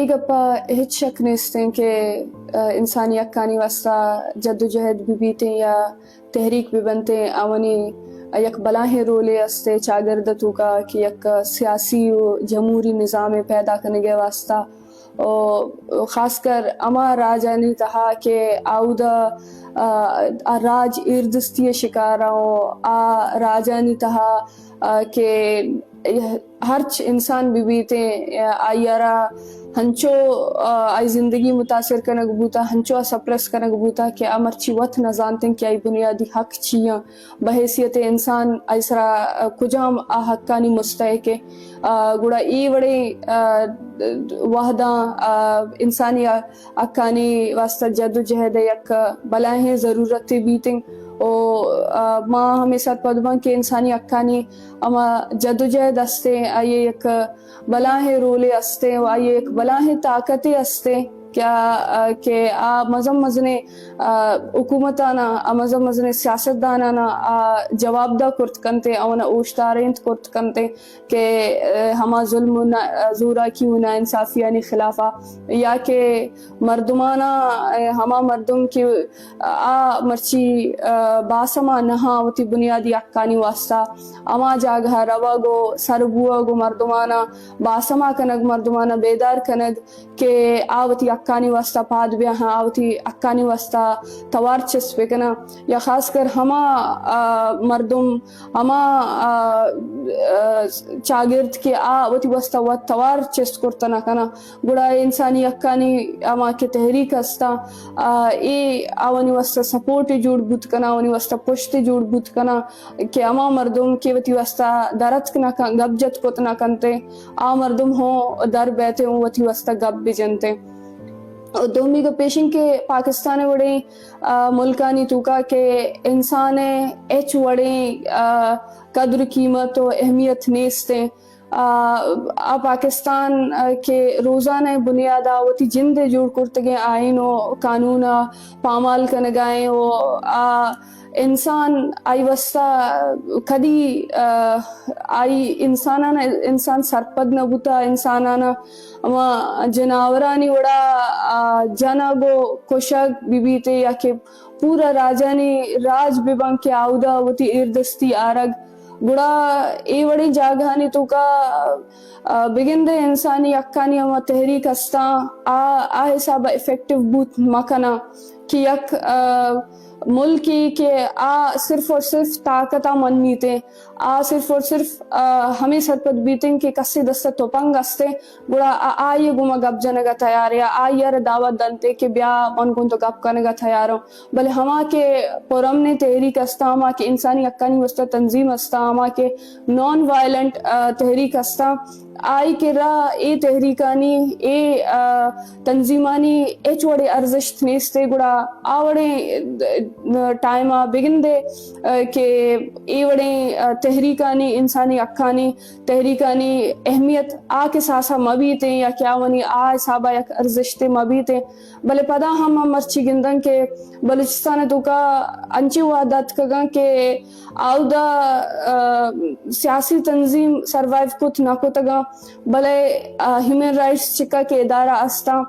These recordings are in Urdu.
گپا ہچ شک نیستیں کہ انسانی حقانی واسطہ جدوجہد بھی بیتے یا تحریک بھی بنتے آونی یک بلاہیں رولے استے چاگردتو کا کہ یک سیاسی و جمہوری نظام پیدا کرنے کے واسطہ اور خاص کر اما راجانی تہا کہ آودہ راج اردستی شکاراؤں راجانی تہا کہ ہرچ انسان بھی بیتے آئیارا ہنچو آئی زندگی متاثر کنگ بوتا ہنچو سپرس کنگ بوتا کہ امرچی وقت نہ جانتے کہ آئی بنیادی حق چیاں بحیثیت انسان ایسرا کجام حقانی مستحق گوڑا ای وڑے وحداں انسانی حقانی واسطہ جد و جہد یک بلائیں ضرورت بیتیں او ماں ہمیں ساتھ پدباں کہ انسانی حقانی اما جدوجہد استے آئیے یک بلاہیں رولے استے آئیے یک بلاہیں طاقتیں استے کیا کہ مزم مزنے حکومتانا مزم مزنے سیاستدانانا جواب دا کرت کنتے اونا اوشتارینت کرت کنتے کہ ہما ظلم زورا کی نا انصافیانی خلافہ یا کہ مردمانا ہما مردم کی مرچی باسما نہا ہوتی بنیادی حقانی واسطہ اما جاگہ رواگو سربوا گو مردمانا باسما کنگ مردمانا بیدار کنگ کہ آوتی حقانی واسطہ پاد بیا ہاں آوتی حقانی واسطہ توار چس بکنا یا خاص کر ہما مردم ہما چاگرد کے آوتی واسطہ و توار چس کرتنا کنا گڑا انسانی حقانی اما کے تحریک استا ای آوانی واسطہ سپورٹ جوڑ بوت کنا آوانی واسطہ پشت جوڑ بوت کنا کہ اما مردم کے وتی واسطہ درت کنا گب جت کتنا کنتے مردم ہوں در بیتے ہوں وتی واسطہ گب بھی جنتے دومی کا پیشن کے پاکستان وڑے ملکانی توکا کہ انسان ایچ وڑے قدر قیمت و اہمیت نیستے پاکستان کے روزانہ بنیادہ وتی جند جوڑ کرتگے آئین و قانون پامال کنگائیں و انسان آئی وسطہ کدی آئی انسان سرپد نہ بوتا انسانانا اما جناورانی وڑا جنگو کشک بھی بیتے یا کہ پورا راجانی راج ببن کے آودہ وتی اردستی آرگ گڑا ای وڑی جاگہانی تو کا بگندے انسانی حقانی اما تحریک استا حسابہ افیکٹو بوت مکنا کہ یک ملکی کہ صرف اور صرف طاقتہ من نیتے صرف اور صرف ہمیں سرپت بیتیں کہ کسی دستہ توپنگ استے گوڑا آئیے گوما گپ جنگا تیار یا آئیے دعوت دنتے کہ بیا من کن تو گپ کنگا تیاروں بلے ہما کے پرمنے تحریک استا ہما کے انسانی حقانی وسطہ تنظیم استا ہما کے نان وائلنٹ تحریک استا آئی کے راہ اے تحریکانی اے تنظیمانی ایچ وڑے ارزشت نیستے گڑا آوڑے ٹائمہ بگن دے کہ اے وڑے تحریکانی انسانی حقانی تحریکانی اہمیت کے ساسا مبیتے یا کیا ونی حسابہ یک ارزشتے مبیتے بلے پدا ہم مرچی گندن کے بلوچستان تو کا انچی وعدت کگا کہ آودہ سیاسی تنظیم سروائیو کت نہ کتگا بلے ہیومن رائٹس چکا کے ادارہ استا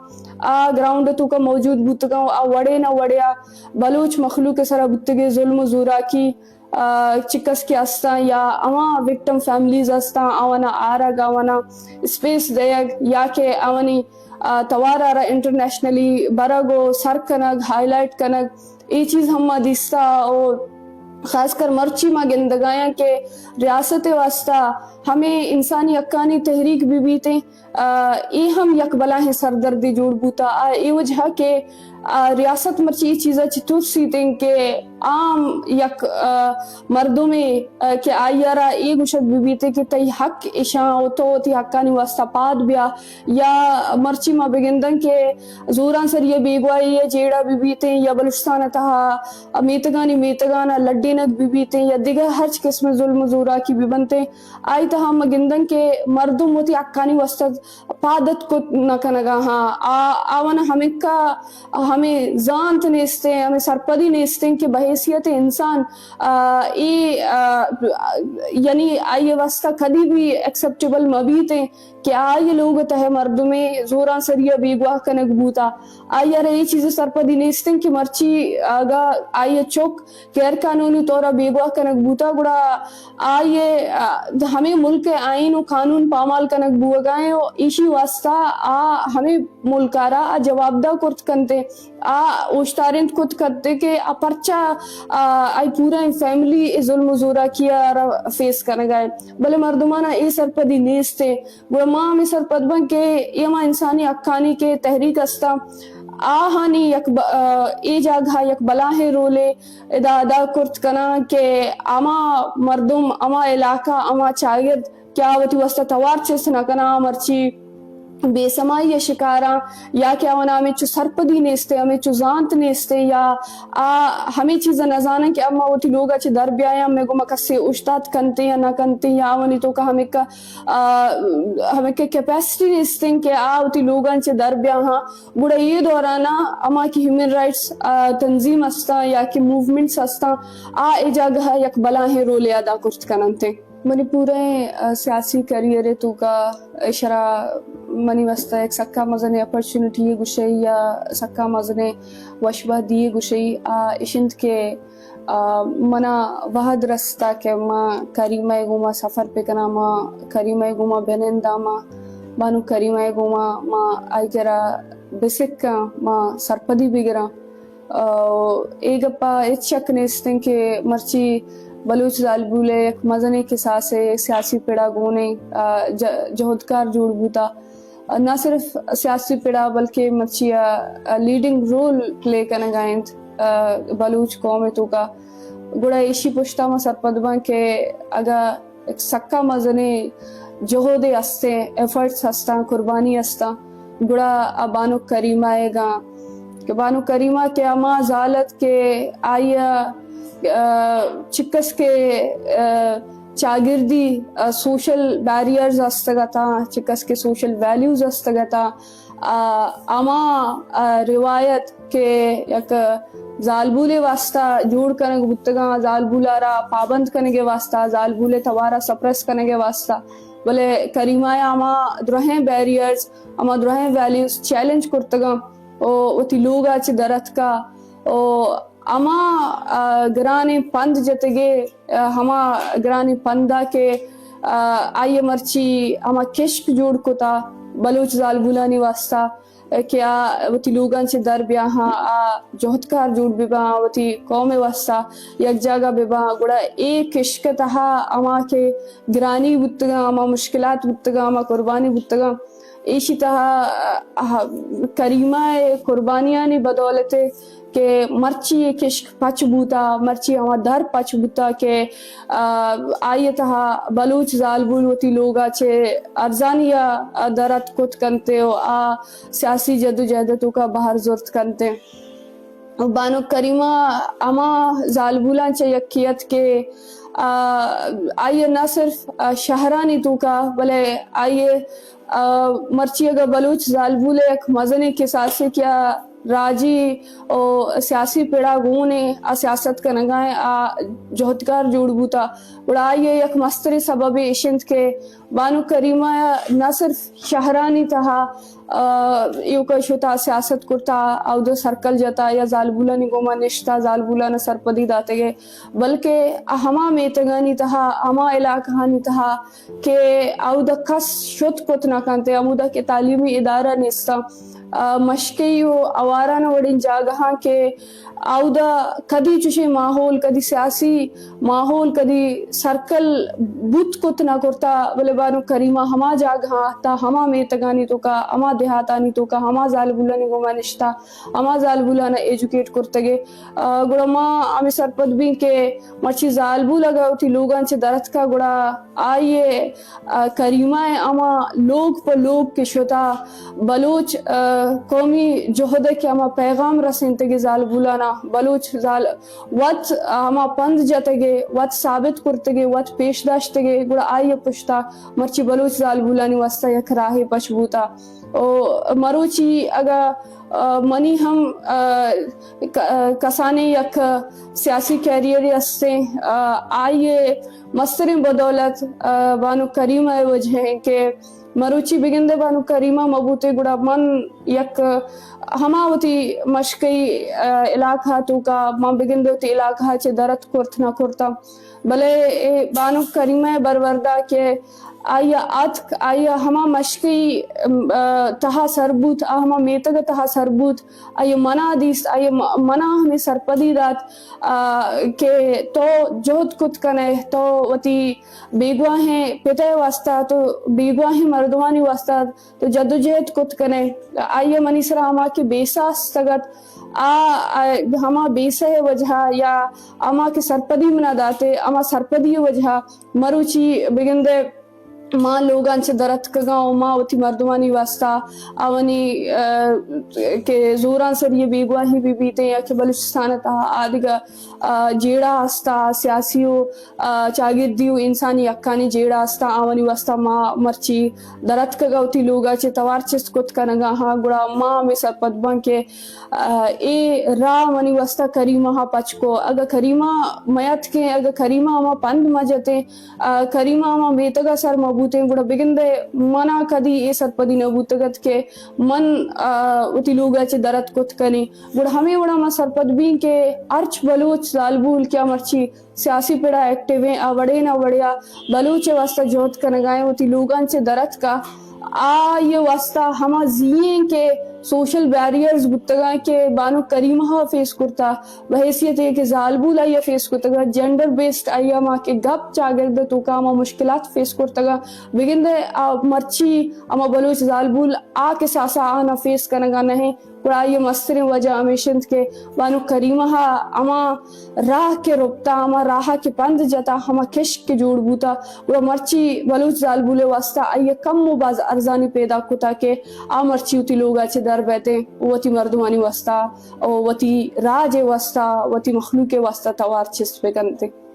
گراؤنڈ تو کا موجود بوتگا وڑے نہ وڑیا بلوچ مخلوق سرا بوتگے ظلم و زورا کی چکس کے استا یا اما وکٹم فیملیز استا آوانا آرگ آوانا اسپیس دیگ یا کہ آوانی توارا انٹرنیشنلی برگو سر کنگ ہائی لائٹ کنگ یہ چیز ہم دیستا اور خاص کر مرچی ما گندگایاں کہ ریاست واسطہ ہمیں انسانی حقانی تحریک بھی بیتے ای ہم یک بلاہیں سردردی جوڑ بوتا ای وجہ کہ ریاست مرچی چیزیں چطور سیتیں کہ عام یک مردمیں کہ آئیارا ای گوشت بھی بیتے کہ تی حق اشاں تو تی حقانی واسطہ پاد بیا یا مرچی ما بگندن کہ زوران سر یہ بیگوائی یا جیڑا بھی بیتے یا بلوچستان تہا میتگانا لڈینک بھی بیتے یا دیگر ہر قسم ظلم زورا کی بھی بنتے آئی تہا مگندن کہ مردم ہوتی حقانی واسطہ پادت کو نکنگا ہاں آون ہمیں کا ہمیں زانت نیستے ہمیں سرپدی نیستے کہ بحیثیت انسان یعنی آئیے واسطہ کدی بھی ایکسپٹیبل مبیتے کہ آئیے لوگ تہ مرد میں زوراں سریا بیگواہ کنگ بوتا آئیے رہی چیزیں سرپدی نیستے کہ مرچی آگا آئیے چوک غیر قانونی طورا بیگواہ کنگ بوتا گڑا آئیے ہمیں ملک آئین و قانون پامال کنگ بوگائیں ایشی واسطہ ہمیں ملکارا جواب دا کرت کنتے اوشتارند کت کرتے کہ پرچا آئی پورا فیملی ظلم و زورا کیا فیس کرنے گئے بلے مردمانہ ای سرپدی نیستے گوڑا ماں ہمیں سرپد بن کہ یہ ماں انسانی اکانی کے تحریک استا آہانی یک ای جاگہ یک بلاہ رولے ادا کرت کنا کہ اما مردم اما علاقہ اما چاگرد کیا وتی وسط توار چسنا کنا مرچی بے سمائی شکارا یا کہ اونا ہمیں چو سرپدی نیستے ہمیں چو زانت نیستے یا ہمیں چیزیں نزانا کہ اما وہ تی لوگا چھ در بیایا ہمیں گو مکسے اشتاد کنتے یا نہ کنتے یا آونی تو کہ ہمیں کہ کیپیسٹی نیستے کہ وہ تی لوگا چھ در بیا ہاں گوڑا یہ دورانا اما کی ہیومن رائٹس تنظیم استا یا کہ موومنٹس استا اجاگہ یک بلاہ رولے ادا کرت کننتے منی پورے سیاسی کریئر تو کا اشرا منی وسطہ ایک سکا مزنے اپرچونٹی گشئی یا سکا مزنے وشبہ دیے گشئی اشند کے منا وحد رستا کہ ماں کریمہ گوما سفر پہ کنا ماں کریمہ گوما بینندا ماں بانو کریمہ گوما ماں آئی گرا بسکا ماں سرپدی بگرا ایک اپا ایک شک نیستن کہ مرچی بلوچ زالبولے ایک مزنے کے ساسے سیاسی پیڑا گونے جہدکار جوڑ بوتا نہ صرف سیاسی پیڑا بلکہ مرچیا لیڈنگ رول پلے کرنے گائیں بلوچ قوم تو کا گڑا ایشی پشتا ما سرپدباں کہ اگا ایک سکا مزنے جہودے استے ایفرٹس ہستا قربانی استا گڑا بانو کریمہ گا کہ بانو کریمہ کے اما زالت کے آئیا چکس کے چاگردی سوشل بیریئرز استگتا چکس کے سوشل ویلیوز استگتا اما روایت کے یک زالبولے واسطہ جوڑ کرنے بتگا زالبولا را پابند کرنے کے واسطہ زالبولے توارا سپریس کرنے کے واسطہ بلے کریمہ اما درہیں بیریئرز اما درہیں ویلیوز چیلنج کرتگا او تی لوگا چی درت کا او اما گرانی پند جتگے ہما گرانی پندا کے آئیے مرچی اما کشک جوڑ کتا بلوچ زالبولانی واسطہ کیا وتی لوگان چھ در بیا ہاں جہدکار جوڑ ببا وتی قوم واسطہ یک جاگہ ببا گوڑا ایک کشک تہا اما کے گرانی بتگا اما مشکلات بتگا اما قربانی بتگا ایشی تہا کریمہ قربانیانی بدولتے کہ مرچی کشک پچ بوتا مرچی ہما در پچ بوتا کہ آئیے تہا بلوچ زالبول وتی لوگا چھے ارزانیہ درت کت کنتے و سیاسی جد و جہدتوں کا باہر زورت کنتے بانو کریمہ اما زالبولان چھے یکیت کے آئیے نہ صرف شہرانی تو کا بلے آئیے مرچی اگر بلوچ زالبولے ایک مزنے کے ساتھ سے کیا راجی او سیاسی پیڑا گونے سیاست کا نگائیں جہدکار جوڑ بوتا بڑا یہ یک مستری سبب اشند کے بانو کریمہ نہ صرف شہرانی تہا یو کا شتا سیاست کرتا او دو سرکل جتا یا زالبولانی گوما نشتا زالبولانا سرپدی داتے گئے بلکہ ہما میتگانی تہا ہما علاقانی تہا کہ او دا کس شد کت نہ کنتے امودا کے تعلیمی ادارہ نیستا مشکی و اواران وڑین جاگہاں کے او دا کدی چوشے ماحول کدی سیاسی ماحول کدی سرکل بوت کت نہ کرتا بلے بانو کریمہ ہما جاگہاں تا ہما میتگانی تو کا ہما دیہاتانی تو کا ہما زالبولانی گوما نشتا ہما زالبولانا ایجوکیٹ کرتگے گوڑا ماں ہمیں سرپد بھی کہ مرچی زالبول لگا ہوتی لوگان سے درت کا گوڑا آئیے کریمہ اما لوگ لوگ پر لوگ کے شتا بلوچ قومی جہد کے ہما پیغام رسین تگے زال بولانا بلوچ زال وط ہما پند جتگے وط ثابت کرتگے وط پیش داشتگے گڑا آئیے پشتا مرچی بلوچ زال بولانی واسطہ یک راہ پش بوتا او مروچی اگا منی ہم کسانے یک سیاسی کیریئر استے آئیے مستر بدولت بانو کریمہ وجہ ہیں کہ مروچی بگندے بانو کریمہ مبوتے گڑا من یک ہماوتی مشکی علاقہ تو کا من بگندے ہوتی علاقہ چے درت کرت نہ کرتا بلے بانو کریمہ بروردا کہ آیا ہما مشکی تہا سربوت ہما میتگ تہا سربوت آیا منع دیست آیا منع ہمیں سرپدی دات کہ تو جہد کت کنے تو وتی بیگواہیں پتہ واسطہ تو بیگواہیں مردوانی واسطہ تو جدوجہد کت کنے آیا منی سرا ہما کے بیساس تگت ہما بیسہ وجہ یا اما کے سرپدی منا داتے اما سرپدی وجہ مروچی بگندے ماں لوگان سے درت کگاؤں ماں وتی مردمانی واسطہ آونی کہ زوران سر یہ بیگواہی بھی بیتے یا کہ بلوچستانتا آدھگا جیڑا ہستا سیاسیو چاگردیو انسانی اکانی جیڑا ہستا آونی واسطہ ماں مرچی درت کگاوتی لوگا چے توار چست کت کنگا ہاں گڑا ماں میں سرپد بان کے اے راہ منی واسطہ کریمہ ہاں پچ کو اگر کریمہ میت کے اگر کریمہ ہما پند مجتے کریمہ ہما بیتگا سر بوتے گڑا بگندے منا کدی اے سرپدی نبوتگت کے من اتی لوگا چے درت کت کنی گڑا ہمیں وڑا ما سرپد بین کے ارچ بلوچ زالبول کیا مرچی سیاسی پڑا ایکٹیو ہیں وڑے نہ وڑیا بلوچ واسطہ جوت کنگائیں اتی لوگان چے درت کا یہ واسطہ ہما زییں کے سوشل بیریئرز گتگا کے بانو کریمہ فیس کرتا بحیثیت ہے کہ زالبول آئیا فیس کرتا جینڈر بیسڈ آئیا ماں کے گپ چاگرد تو کا اما مشکلات فیس کرتا بگندے مرچی اما بلوچ زالبول کے ساسا آنا فیس کنگا نہیں پڑا یہ مستر وجہ ہمیشند کے بانو کریمہ اما راہ کے ربتا اما راہ کے پند جتا ہما کشک کے جوڑ بوتا وہ مرچی بلوچ زالبول واسطہ آئیے کم و باز ارزانی پیدا کتا کہ مرچی اتی لوگا چے در بیتے وتی مردمانی واسطہ وتی راج واسطہ وتی مخلوق واسطہ توار چست پہ کنتے